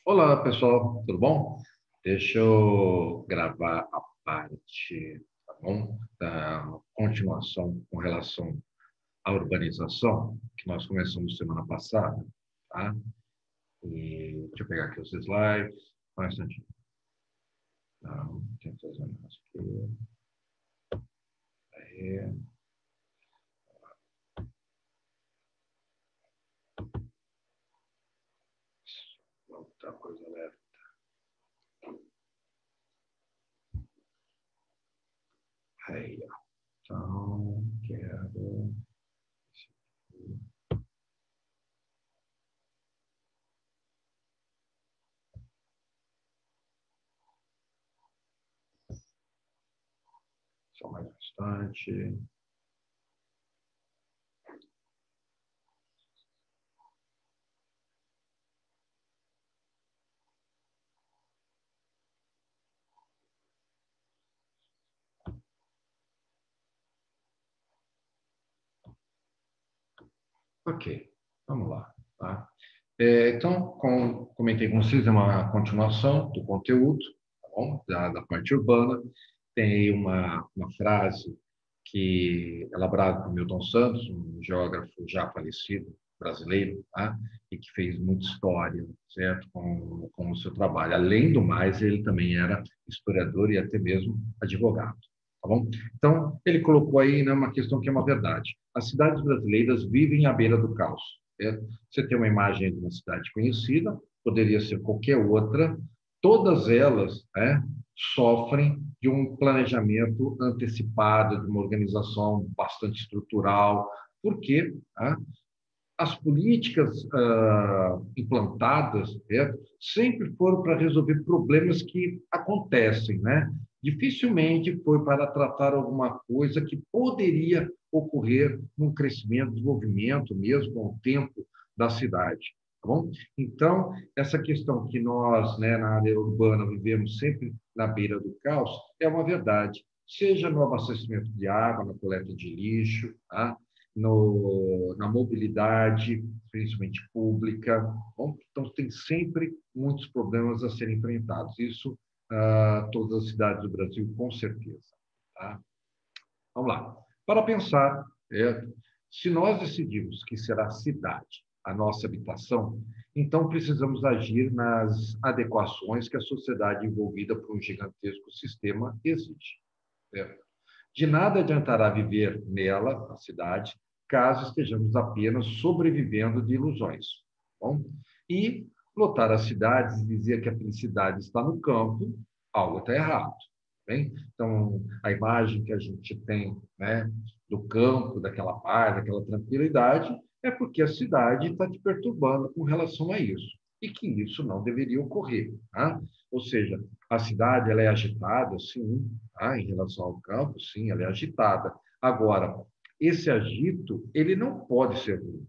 Olá, pessoal, tudo bom? Deixa eu gravar a parte, tá bom? Da continuação com relação à urbanização, que nós começamos semana passada, tá? E deixa eu pegar aqui os slides, só um instantinho. Não, tem que fazer um negócio aqui. Aí, outra coisa leve. Aí, ó. Então, quero... Só mais um instante. Ok, vamos lá, tá? Então, como comentei com vocês, é uma continuação do conteúdo, tá bom? Da parte urbana. Tem aí uma frase que elaborada por Milton Santos, um geógrafo já falecido, brasileiro, tá? E que fez muita história, certo? Com o seu trabalho. Além do mais, ele também era historiador e até mesmo advogado, tá bom? Então, ele colocou aí, né, uma questão que é uma verdade. As cidades brasileiras vivem à beira do caos, certo? Você tem uma imagem de uma cidade conhecida, poderia ser qualquer outra, todas elas, né, sofrem de um planejamento antecipado, de uma organização bastante estrutural, porque, né, as políticas implantadas, né, sempre foram para resolver problemas que acontecem, né? Dificilmente foi para tratar alguma coisa que poderia ocorrer num crescimento, desenvolvimento, mesmo com o tempo da cidade. Tá bom? Então, essa questão que nós, né, na área urbana, vivemos sempre na beira do caos, é uma verdade. Seja no abastecimento de água, na coleta de lixo, tá? Na mobilidade, principalmente pública. Bom, então, tem sempre muitos problemas a serem enfrentados. Isso, todas as cidades do Brasil, com certeza. Tá? Vamos lá. Para pensar, se nós decidimos que será cidade a nossa habitação, então precisamos agir nas adequações que a sociedade envolvida por um gigantesco sistema exige. Certo? De nada adiantará viver nela, a cidade, caso estejamos apenas sobrevivendo de ilusões. Bom? E lotar as cidades e dizer que a felicidade está no campo, algo está errado. Bem? Então, a imagem que a gente tem, né, do campo, daquela paz, daquela tranquilidade, é porque a cidade está te perturbando com relação a isso. E que isso não deveria ocorrer. Tá? Ou seja, a cidade ela é agitada, sim, tá? Em relação ao campo, sim, ela é agitada. Agora, esse agito, ele não pode ser ruim.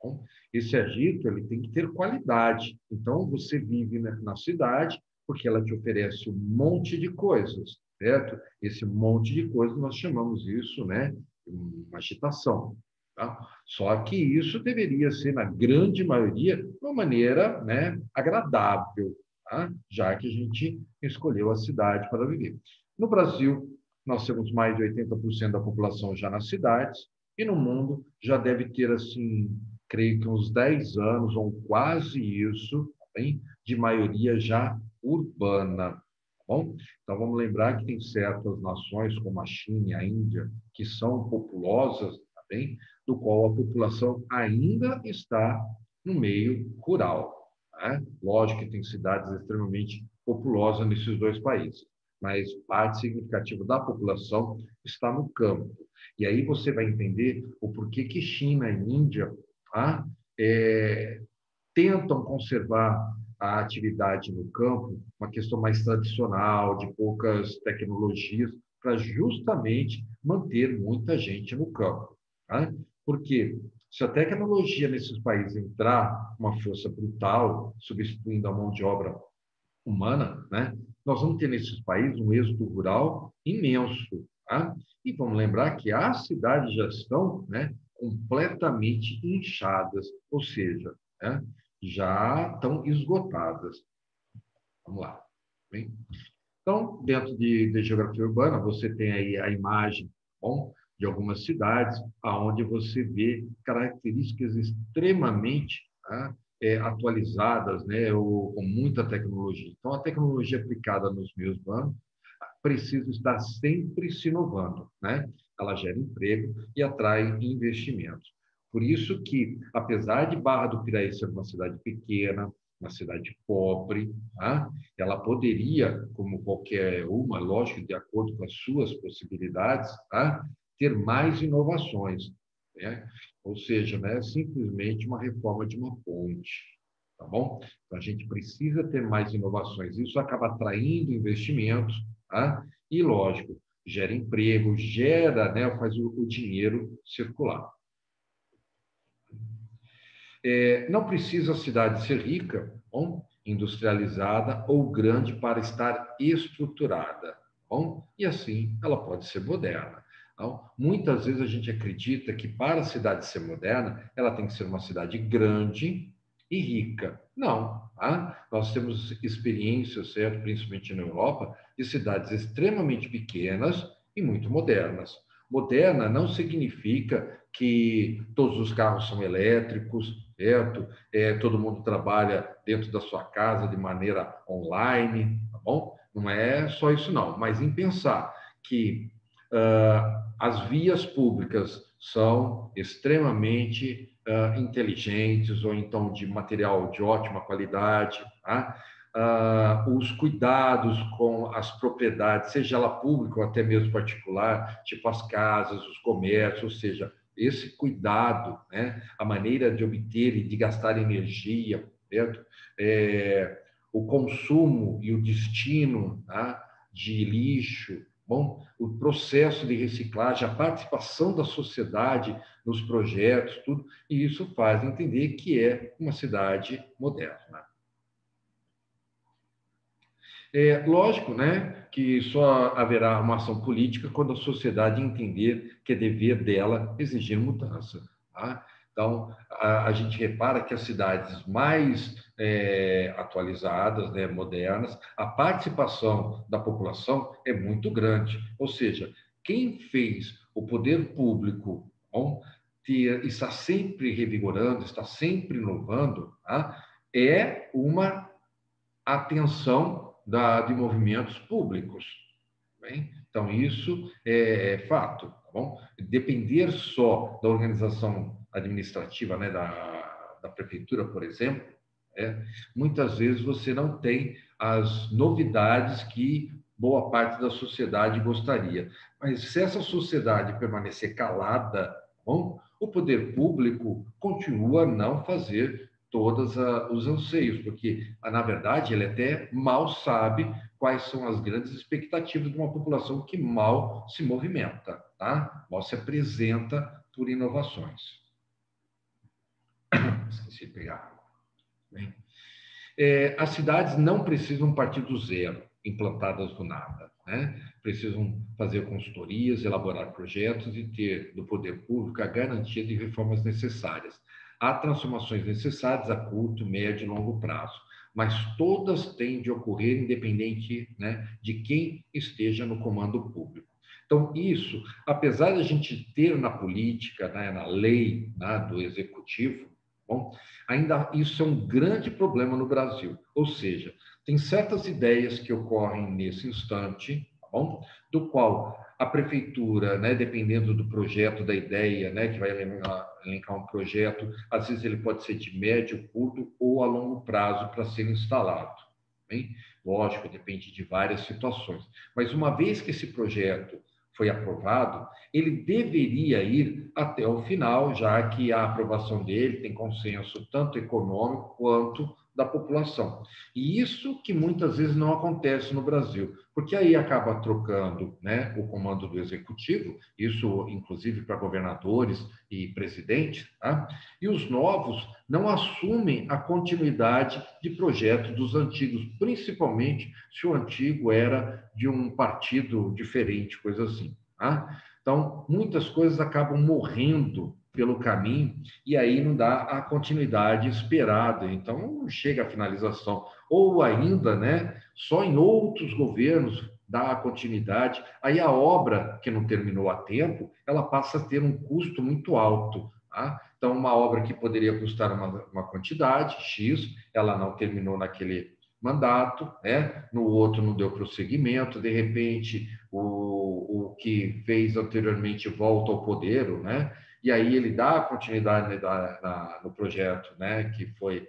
Bom, esse agito, ele tem que ter qualidade. Então, você vive na cidade porque ela te oferece um monte de coisas, certo? Esse monte de coisas, nós chamamos isso, né, uma agitação. Tá? Só que isso deveria ser, na grande maioria, de uma maneira, né, agradável, tá? Já que a gente escolheu a cidade para viver. No Brasil, nós temos mais de 80% da população já nas cidades, e no mundo já deve ter, assim, creio que uns 10 anos, ou quase isso, bem, de maioria já urbana. Tá bom? Então, vamos lembrar que tem certas nações, como a China e a Índia, que são populosas, tá bem? Do qual a população ainda está no meio rural. Né? Lógico que tem cidades extremamente populosas nesses dois países, mas parte significativa da população está no campo. E aí você vai entender o porquê que China e Índia, tá? é, tentam conservar a atividade no campo, uma questão mais tradicional, de poucas tecnologias, para justamente manter muita gente no campo. Tá? Porque se a tecnologia nesses países entrar uma força brutal, substituindo a mão de obra humana, né, nós vamos ter nesses países um êxodo rural imenso. Tá? E vamos lembrar que as cidades já estão, né, completamente inchadas, ou seja, né, já estão esgotadas. Vamos lá. Bem? Então, dentro de geografia urbana, você tem aí a imagem, bom, de algumas cidades, aonde você vê características extremamente, tá, atualizadas, né, ou com muita tecnologia. Então, a tecnologia aplicada nos meios urbanos precisa estar sempre se inovando, né? Ela gera emprego e atrai investimentos. Por isso que, apesar de Barra do Piraí ser uma cidade pequena, uma cidade pobre, tá? Ela poderia, como qualquer uma, lógico, de acordo com as suas possibilidades, tá? Ter mais inovações, né? Ou seja, não é simplesmente uma reforma de uma ponte, tá bom? Então, a gente precisa ter mais inovações. Isso acaba atraindo investimentos, tá? E, lógico, gera emprego, gera, né, faz o dinheiro circular. Não precisa a cidade ser rica, bom, industrializada ou grande para estar estruturada, bom, e assim ela pode ser moderna. Então, muitas vezes a gente acredita que para a cidade ser moderna, ela tem que ser uma cidade grande e rica. Não, tá? Nós temos experiências, certo, principalmente na Europa, de cidades extremamente pequenas e muito modernas. Moderna não significa que todos os carros são elétricos, certo? Todo mundo trabalha dentro da sua casa de maneira online, tá bom? Não é só isso não, mas em pensar que as vias públicas são extremamente inteligentes ou então de material de ótima qualidade, tá? Os cuidados com as propriedades, seja ela pública ou até mesmo particular, tipo as casas, os comércios, ou seja, esse cuidado, né? A maneira de obter e de gastar energia, certo? O consumo e o destino, tá? De lixo, bom, o processo de reciclagem, a participação da sociedade nos projetos, tudo, e isso faz entender que é uma cidade moderna. Lógico, né, que só haverá uma ação política quando a sociedade entender que é dever dela exigir mudança. Tá? Então, a gente repara que as cidades mais atualizadas, né, modernas, a participação da população é muito grande. Ou seja, quem fez o poder público bom, está sempre revigorando, está sempre inovando, tá? É uma atenção de movimentos públicos. Bem? Então, isso é fato. Tá bom? Depender só da organização administrativa, né, da prefeitura, por exemplo, muitas vezes você não tem as novidades que boa parte da sociedade gostaria. Mas se essa sociedade permanecer calada, tá bom, o poder público continua a não fazer todos os anseios, porque, na verdade, ele até mal sabe quais são as grandes expectativas de uma população que mal se movimenta, tá? Mal se apresenta por inovações. Esqueci de pegar água. Bem, as cidades não precisam partir do zero, implantadas do nada, né? Precisam fazer consultorias, elaborar projetos e ter do poder público a garantia de reformas necessárias. Há transformações necessárias a curto, médio e longo prazo, mas todas têm de ocorrer independente, né, de quem esteja no comando público. Então, isso, apesar de a gente ter na política, né, na lei, né, do executivo, bom, ainda isso é um grande problema no Brasil. Ou seja, tem certas ideias que ocorrem nesse instante, tá bom? Do qual a prefeitura, né, dependendo do projeto, da ideia, né, que vai elencar um projeto, às vezes ele pode ser de médio, curto ou a longo prazo para ser instalado. Bem? Lógico, depende de várias situações. Mas uma vez que esse projeto foi aprovado, ele deveria ir até o final, já que a aprovação dele tem consenso tanto econômico quanto da população. E isso que muitas vezes não acontece no Brasil, porque aí acaba trocando, né, o comando do executivo, isso inclusive para governadores e presidentes, tá? E os novos não assumem a continuidade de projetos dos antigos, principalmente se o antigo era de um partido diferente, coisa assim. Tá? Então, muitas coisas acabam morrendo pelo caminho e aí não dá a continuidade esperada. Então, não chega à finalização. Ou ainda, né, só em outros governos dá a continuidade. Aí a obra que não terminou a tempo, ela passa a ter um custo muito alto. Tá? Então, uma obra que poderia custar uma quantidade, X, ela não terminou naquele mandato, né? No outro não deu prosseguimento, de repente o que fez anteriormente volta ao poder, né? E aí ele dá continuidade no projeto, né? Que foi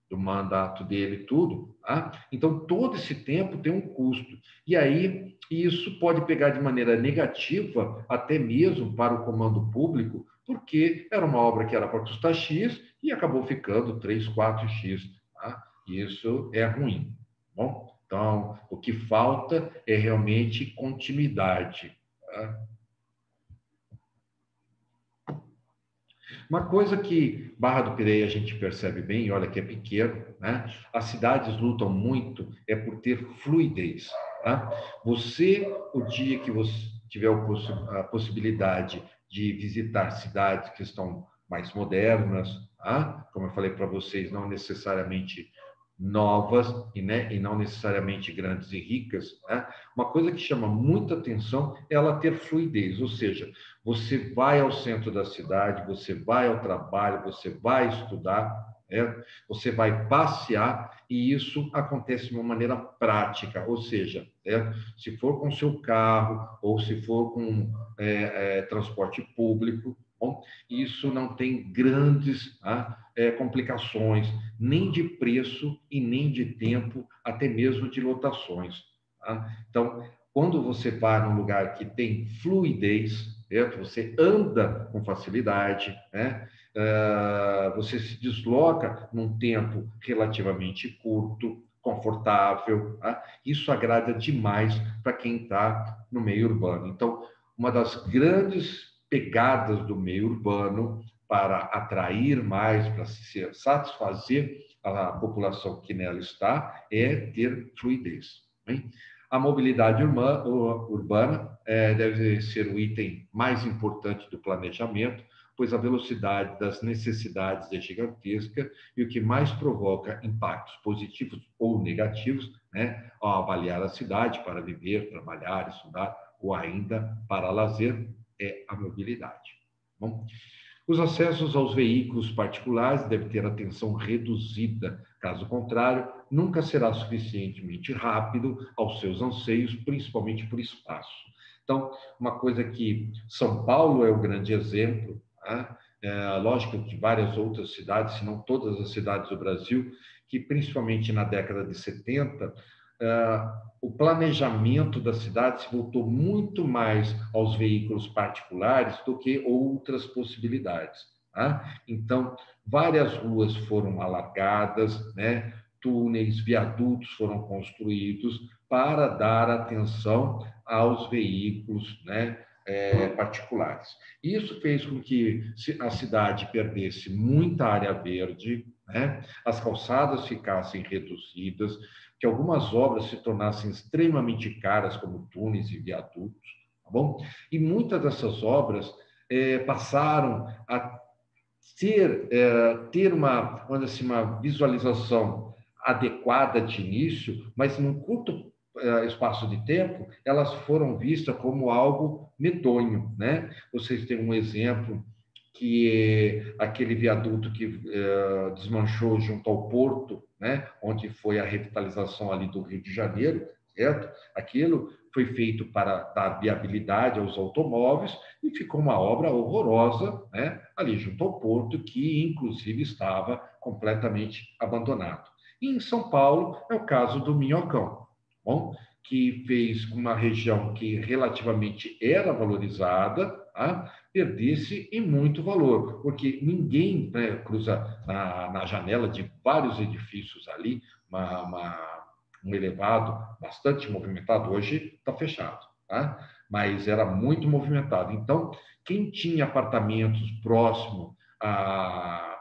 do mandato dele, tudo. Tá? Então, todo esse tempo tem um custo. E aí, isso pode pegar de maneira negativa, até mesmo para o comando público, porque era uma obra que era para custar X e acabou ficando 3, 4X. Tá? Isso é ruim. Bom, então, o que falta é realmente continuidade. Tá? Uma coisa que Barra do Piraí a gente percebe bem, olha que é pequeno, né? As cidades lutam muito é por ter fluidez. Tá? Você, o dia que você tiver a possibilidade de visitar cidades que estão mais modernas, tá? Como eu falei para vocês, não necessariamente novas e não necessariamente grandes e ricas, né? Uma coisa que chama muita atenção é ela ter fluidez, ou seja, você vai ao centro da cidade, você vai ao trabalho, você vai estudar, né? Você vai passear e isso acontece de uma maneira prática, ou seja, se for com seu carro ou se for com transporte público, bom, isso não tem grandes complicações, nem de preço e nem de tempo, até mesmo de lotações. Tá? Então, quando você vai num lugar que tem fluidez, você anda com facilidade, né? Você se desloca num tempo relativamente curto, confortável. Tá? Isso agrada demais para quem está no meio urbano. Então, uma das grandes pegadas do meio urbano para atrair mais, para se satisfazer a população que nela está, é ter fluidez. Hein? A mobilidade urbana deve ser o item mais importante do planejamento, pois a velocidade das necessidades é gigantesca e o que mais provoca impactos positivos ou negativos, né, ao avaliar a cidade para viver, trabalhar, estudar ou ainda para lazer, é a mobilidade. Bom, os acessos aos veículos particulares devem ter atenção reduzida, caso contrário, nunca será suficientemente rápido aos seus anseios, principalmente por espaço. Então, uma coisa que São Paulo é o grande exemplo, tá? Lógico que várias outras cidades, se não todas as cidades do Brasil, que principalmente na década de 70, o planejamento da cidade se voltou muito mais aos veículos particulares do que outras possibilidades. Tá? Então, várias ruas foram alargadas, né? Túneis, viadutos foram construídos para dar atenção aos veículos, né? Particulares. Isso fez com que a cidade perdesse muita área verde, né? As calçadas ficassem reduzidas, que algumas obras se tornassem extremamente caras, como túneis e viadutos, tá bom? E muitas dessas obras passaram a ter uma, assim, uma visualização adequada de início, mas num curto espaço de tempo, elas foram vistas como algo medonho, né? Vocês têm um exemplo que é aquele viaduto que desmanchou junto ao porto, né? Onde foi a revitalização ali do Rio de Janeiro, certo? Aquilo foi feito para dar viabilidade aos automóveis e ficou uma obra horrorosa, né? Ali junto ao porto, que inclusive estava completamente abandonado. E em São Paulo é o caso do Minhocão, bom? Que fez uma região que relativamente era valorizada, tá? Perdesse em muito valor, porque ninguém, né, cruza na janela de vários edifícios ali, um elevado bastante movimentado, hoje está fechado, tá? Mas era muito movimentado. Então, quem tinha apartamentos próximo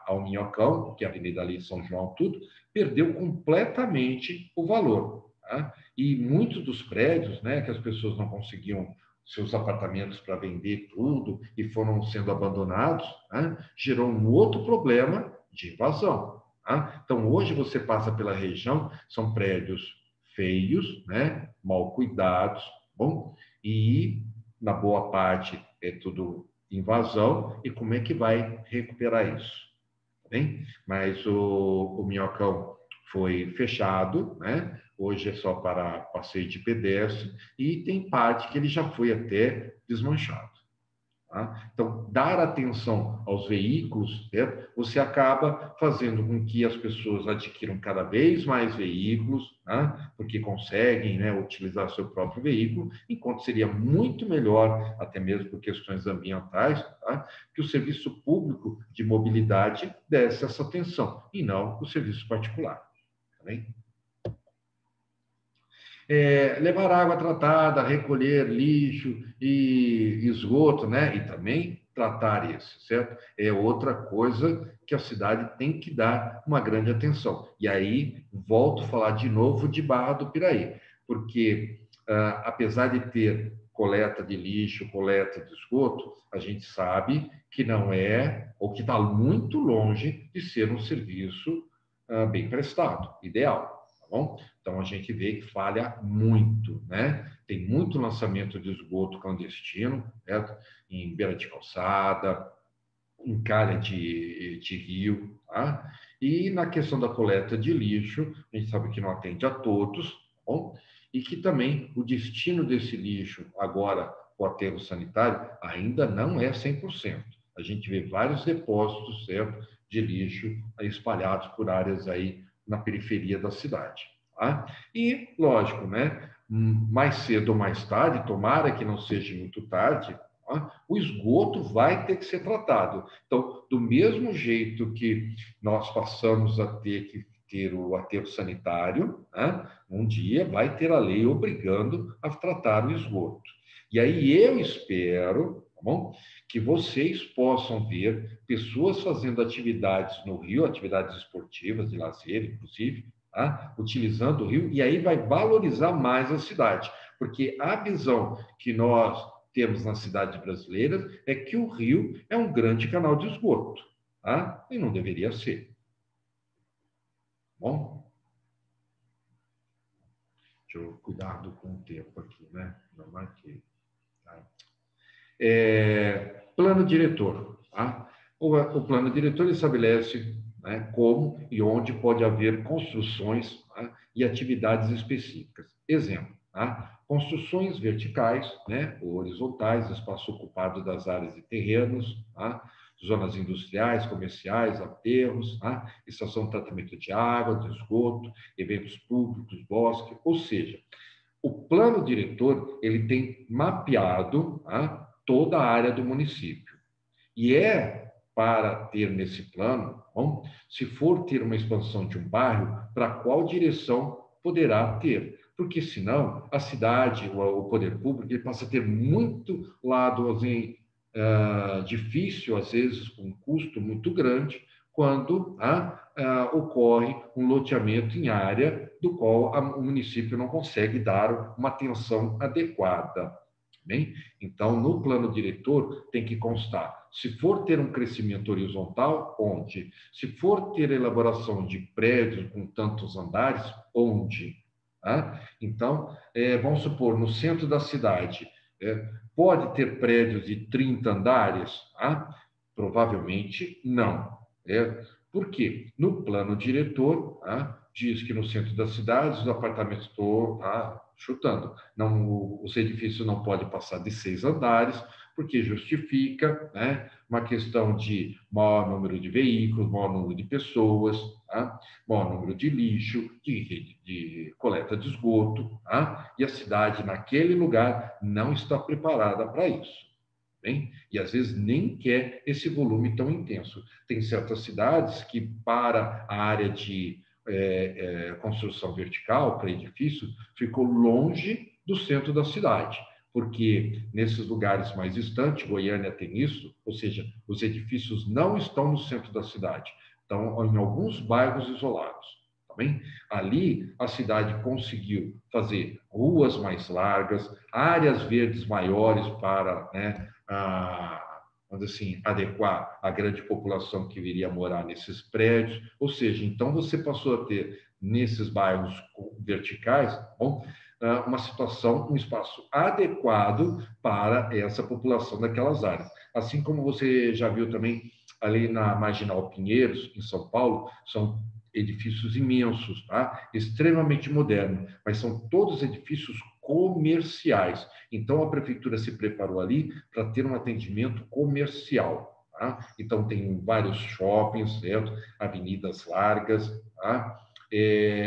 ao Minhocão, que é a Avenida ali São João, tudo, perdeu completamente o valor. Tá? E muitos dos prédios, né, que as pessoas não conseguiam seus apartamentos para vender tudo e foram sendo abandonados, né, gerou um outro problema de invasão. Tá? Então, hoje você passa pela região, são prédios feios, né, mal cuidados, bom, e na boa parte é tudo invasão, e como é que vai recuperar isso? Tá bem? Mas o Minhocão foi fechado, né? Hoje é só para passeio de pedestre, e tem parte que ele já foi até desmanchado. Tá? Então, dar atenção aos veículos, né, você acaba fazendo com que as pessoas adquiram cada vez mais veículos, né, porque conseguem, né, utilizar seu próprio veículo, enquanto seria muito melhor, até mesmo por questões ambientais, tá, que o serviço público de mobilidade desse essa atenção, e não o serviço particular. Tá bem? Levar água tratada, recolher lixo e esgoto, né? E também tratar isso, certo? É outra coisa que a cidade tem que dar uma grande atenção. E aí, volto a falar de novo de Barra do Piraí, porque apesar de ter coleta de lixo, coleta de esgoto, a gente sabe que não é, ou que está muito longe de ser um serviço bem prestado, ideal, tá bom? Então, a gente vê que falha muito, né? Tem muito lançamento de esgoto clandestino, certo? Em beira de calçada, em calha de rio, tá? E na questão da coleta de lixo, a gente sabe que não atende a todos, tá bom? E que também o destino desse lixo, agora, o aterro sanitário, ainda não é 100%. A gente vê vários depósitos, certo, de lixo espalhados por áreas aí na periferia da cidade. Tá? E, lógico, né? Mais cedo ou mais tarde, tomara que não seja muito tarde, tá? O esgoto vai ter que ser tratado. Então, do mesmo jeito que nós passamos a ter que ter o aterro sanitário, né? Um dia vai ter a lei obrigando a tratar o esgoto. E aí eu espero, tá bom, que vocês possam ver pessoas fazendo atividades no rio, atividades esportivas, de lazer, inclusive, tá? Utilizando o rio, e aí vai valorizar mais a cidade, porque a visão que nós temos nas cidades brasileiras é que o rio é um grande canal de esgoto, tá? E não deveria ser. Bom, deixa eu cuidado com o tempo aqui, né? Não marquei. Tá? Plano diretor. Tá? O plano diretor estabelece, né, como e onde pode haver construções, tá, e atividades específicas. Exemplo, tá? Construções verticais, né, ou horizontais, espaço ocupado das áreas e terrenos, tá? Zonas industriais, comerciais, aterros, tá? Estação de tratamento de água, de esgoto, eventos públicos, bosque, ou seja, o plano diretor ele tem mapeado, tá, toda a área do município. E é para ter nesse plano, bom, se for ter uma expansão de um bairro, para qual direção poderá ter? Porque senão a cidade, o poder público, ele passa a ter muito lado assim, difícil, às vezes com um custo muito grande, quando ocorre um loteamento em área do qual o município não consegue dar uma atenção adequada. Bem? Então, no plano diretor, tem que constar, se for ter um crescimento horizontal, onde? Se for ter elaboração de prédios com tantos andares, onde? Então, vamos supor, no centro da cidade, pode ter prédios de 30 andares? Provavelmente não. Por quê? No plano diretor, diz que no centro da cidade os apartamentos estão chutando. Não, os edifícios não podem passar de 6 andares, porque justifica, né, uma questão de maior número de veículos, maior número de pessoas, maior número de lixo, de coleta de esgoto, e a cidade naquele lugar não está preparada para isso. Bem? E às vezes nem quer esse volume tão intenso. Tem certas cidades que, para a área de construção vertical, para edifício, ficou longe do centro da cidade, porque nesses lugares mais distantes, Goiânia tem isso, ou seja, os edifícios não estão no centro da cidade, estão em alguns bairros isolados. tá bem? Ali, a cidade conseguiu fazer ruas mais largas, áreas verdes maiores para, né, vamos dizer assim, adequar a grande população que viria morar nesses prédios. Ou seja, então você passou a ter, nesses bairros verticais, bom, uma situação, um espaço adequado para essa população daquelas áreas. Assim como você já viu também ali na Marginal Pinheiros, em São Paulo, são edifícios imensos, tá? Extremamente modernos, mas são todos edifícios comerciais. Então, a prefeitura se preparou ali para ter um atendimento comercial. Tá? Então, tem vários shoppings, certo? Avenidas largas, tá?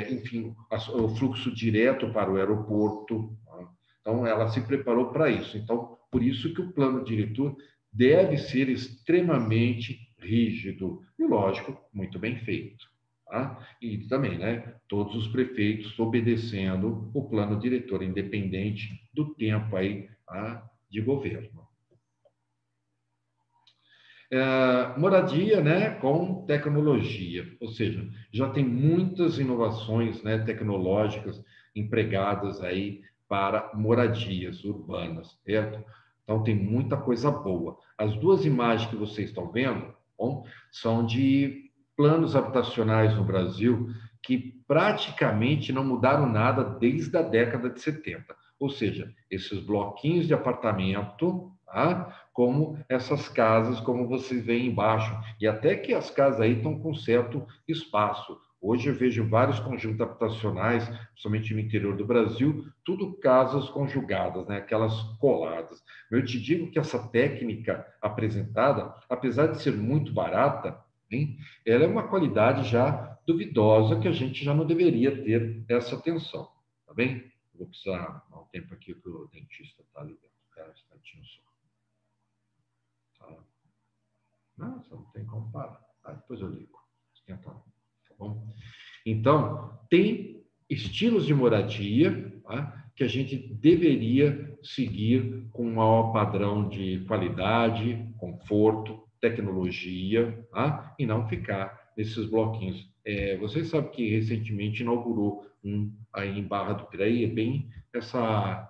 Enfim, o fluxo direto para o aeroporto. Tá? Então, ela se preparou para isso. Então, por isso que o plano diretor deve ser extremamente rígido e, lógico, muito bem feito. Tá? E também, né, todos os prefeitos obedecendo o plano diretor, independente do tempo aí, tá, de governo. Moradia, né, com tecnologia, ou seja, já tem muitas inovações, né, tecnológicas empregadas aí para moradias urbanas, certo? Então tem muita coisa boa. As duas imagens que vocês estão vendo, bom, são de planos habitacionais no Brasil que praticamente não mudaram nada desde a década de 70. Ou seja, esses bloquinhos de apartamento, tá? Como essas casas, como vocês veem embaixo. E até que as casas aí estão com certo espaço. Hoje eu vejo vários conjuntos habitacionais, principalmente no interior do Brasil, tudo casas conjugadas, né? Aquelas coladas. Eu te digo que essa técnica apresentada, apesar de ser muito barata, hein, ela é uma qualidade já duvidosa que a gente já não deveria ter essa atenção. Tá bem? Vou precisar dar um tempo aqui que o dentista está ali dentro. Cara, um instantinho só. Tá? Não, você não tem como parar. Tá? Depois eu ligo. Esquenta, tá bom? Então, tem estilos de moradia, tá, que a gente deveria seguir com um maior padrão de qualidade, conforto, tecnologia, tá, e não ficar nesses bloquinhos. Vocês sabem que recentemente inaugurou um aí em Barra do Piraí, é bem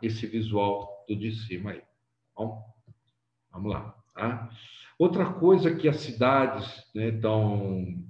esse visual do de cima aí. Bom, vamos lá. Tá? Outra coisa que as cidades, né, estão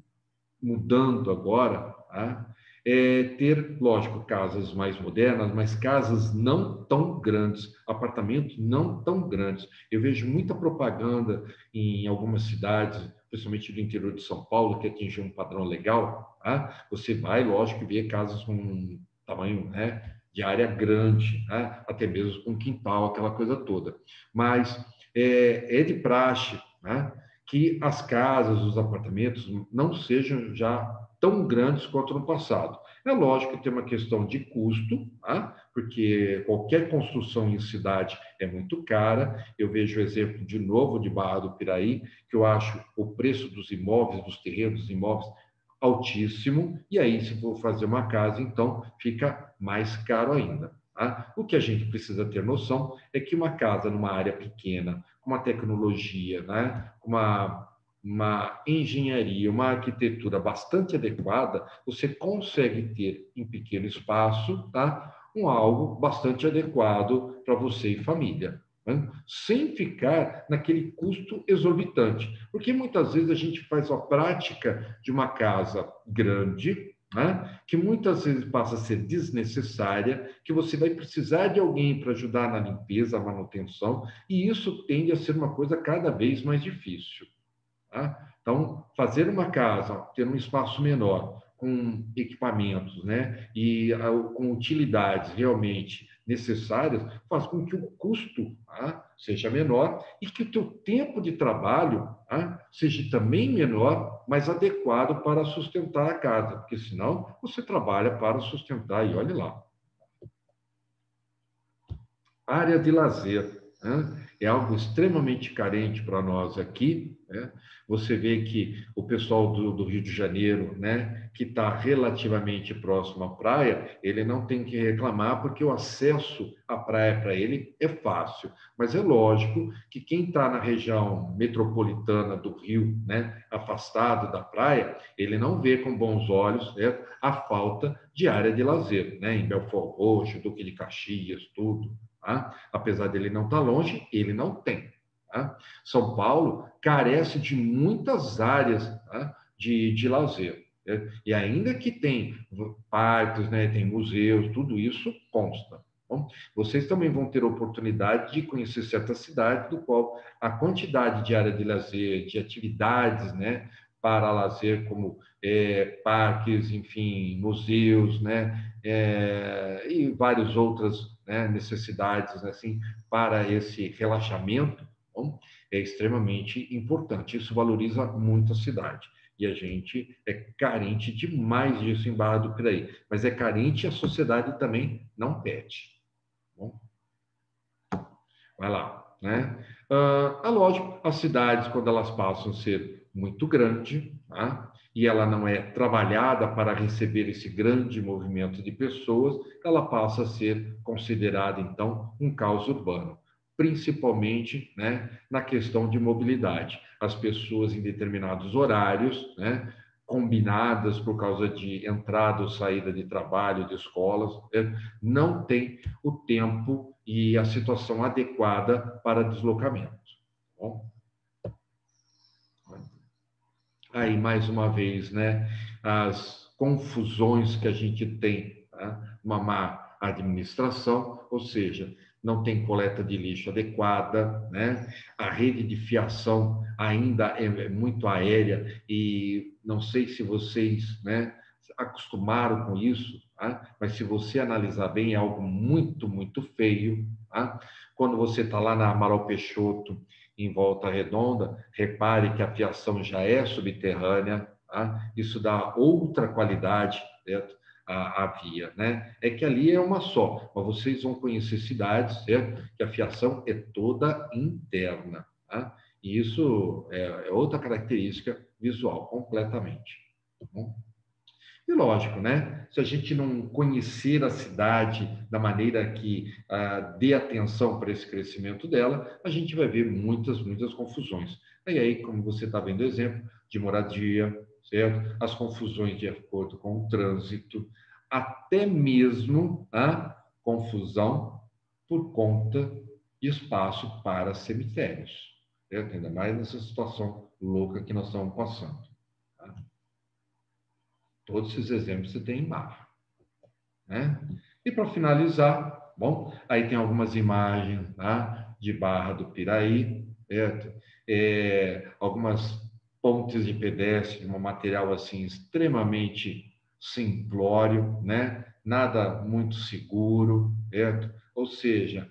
mudando agora, tá? É ter, lógico, casas mais modernas, mas casas não tão grandes, apartamentos não tão grandes. Eu vejo muita propaganda em algumas cidades, principalmente do interior de São Paulo, que atingiu um padrão legal. Tá? Você vai, lógico, ver casas com um tamanho, né, de área grande, tá? Até mesmo com quintal, aquela coisa toda. Mas é de praxe, né, que as casas, os apartamentos não sejam já tão grandes quanto no passado. É lógico que tem uma questão de custo, tá? Porque qualquer construção em cidade é muito cara. Eu vejo o exemplo de novo de Barra do Piraí, que eu acho o preço dos imóveis, dos terrenos, dos imóveis, altíssimo. E aí, se for fazer uma casa, então fica mais caro ainda. Tá? O que a gente precisa ter noção é que uma casa numa área pequena, com uma tecnologia, né, uma engenharia, uma arquitetura bastante adequada, você consegue ter em pequeno espaço, tá, algo bastante adequado para você e família, né? Sem ficar naquele custo exorbitante, porque muitas vezes a gente faz a prática de uma casa grande, né, que muitas vezes passa a ser desnecessária, que você vai precisar de alguém para ajudar na limpeza, manutenção, e isso tende a ser uma coisa cada vez mais difícil. Tá? Então, fazer uma casa, ter um espaço menor, com equipamentos, né, e com utilidades realmente necessárias, faz com que o custo, tá, seja menor e que o teu tempo de trabalho, tá, seja também menor, mas adequado para sustentar a casa, porque senão você trabalha para sustentar, e olhe lá. Área de lazer. né? É algo extremamente carente para nós aqui, né? Você vê que o pessoal do Rio de Janeiro, né, que está relativamente próximo à praia, ele não tem que reclamar porque o acesso à praia para ele é fácil. Mas é lógico que quem está na região metropolitana do Rio, né, afastado da praia, ele não vê com bons olhos, né, a falta de área de lazer, né, em Belfort Roxo, Duque de Caxias, tudo. Tá? Apesar dele não estar longe, ele não tem. Tá? São Paulo carece de muitas áreas, tá, de lazer. Né? E ainda que tem parques, né, tem museus, tudo isso consta. Bom, vocês também vão ter oportunidade de conhecer certas cidades, do qual a quantidade de área de lazer, de atividades, né, para lazer, como parques, enfim, museus, né, e várias outras, né, necessidades, assim, para esse relaxamento, bom, é extremamente importante. Isso valoriza muito a cidade. E a gente é carente demais disso em Barra do Piraí. Mas é carente e a sociedade também não pede. Bom, vai lá, né? Lógico, as cidades, quando elas passam a ser muito grandes, tá? E ela não é trabalhada para receber esse grande movimento de pessoas, ela passa a ser considerada, então, um caos urbano, principalmente, né, na questão de mobilidade. As pessoas em determinados horários, né, combinadas por causa de entrada ou saída de trabalho, de escolas, né, não têm o tempo e a situação adequada para deslocamento. Bom, aí, mais uma vez, né, as confusões que a gente tem, tá? Uma má administração, ou seja, não tem coleta de lixo adequada, né? A rede de fiação ainda é muito aérea e não sei se vocês, né, acostumaram com isso, tá? Mas se você analisar bem, é algo muito, muito feio, tá? Quando você está lá na Amaral Peixoto, em Volta Redonda, repare que a fiação já é subterrânea, tá? Isso dá outra qualidade, certo? A via, né? É que ali é uma só, mas vocês vão conhecer cidades, certo? Que a fiação é toda interna, tá? E isso é outra característica visual, completamente. Tá bom? E lógico, né? Se a gente não conhecer a cidade da maneira que dê atenção para esse crescimento dela, a gente vai ver muitas, muitas confusões. E aí, como você está vendo o exemplo de moradia, certo? As confusões de acordo com o trânsito, até mesmo a confusão por conta de espaço para cemitérios, certo? Ainda mais nessa situação louca que nós estamos passando. Tá? Todos esses exemplos você tem em Barra, né? E para finalizar, bom, aí tem algumas imagens, tá, de Barra do Piraí, certo? Algumas pontes de pedestre, de um material assim extremamente simplório, né? Nada muito seguro, certo? Ou seja,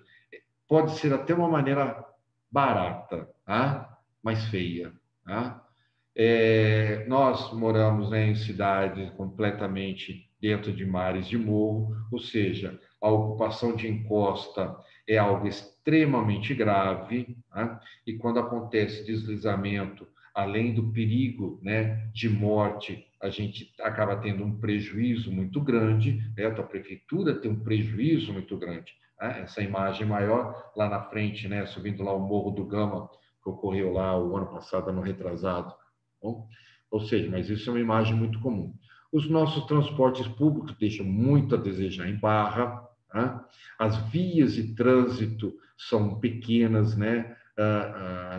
pode ser até uma maneira barata, tá? Mas feia, tá? Nós moramos, né, em cidades completamente dentro de mares de morro, ou seja, a ocupação de encosta é algo extremamente grave, né? E quando acontece deslizamento, além do perigo, né, de morte, a gente acaba tendo um prejuízo muito grande, né? A prefeitura tem um prejuízo muito grande. Né? Essa imagem maior lá na frente, né, subindo lá o Morro do Gama, que ocorreu lá o ano passado, ano retrasado. Bom, ou seja, mas isso é uma imagem muito comum. Os nossos transportes públicos deixam muito a desejar em Barra, né? As vias de trânsito são pequenas, né?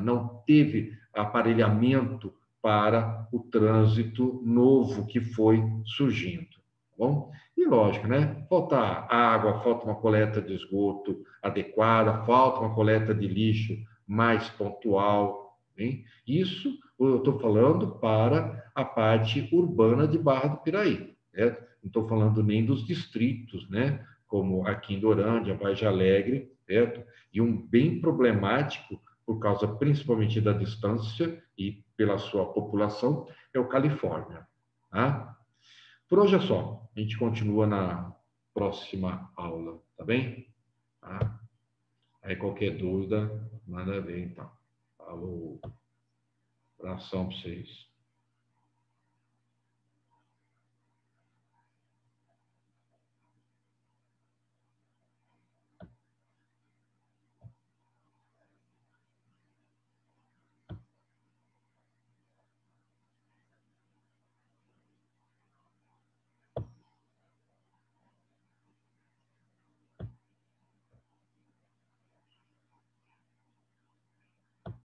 Não teve aparelhamento para o trânsito novo que foi surgindo. Tá bom? E lógico, né? Falta água, falta uma coleta de esgoto adequada, falta uma coleta de lixo mais pontual. Hein? Isso eu estou falando para a parte urbana de Barra do Piraí. Certo? Não estou falando nem dos distritos, né? Como aqui em Dorândia, Vargem Alegre, certo? E um bem problemático, por causa principalmente da distância e pela sua população, é o Califórnia. Tá? Por hoje é só. A gente continua na próxima aula, tá bem? Tá? Aí qualquer dúvida, manda ver então. Falou, abração para vocês.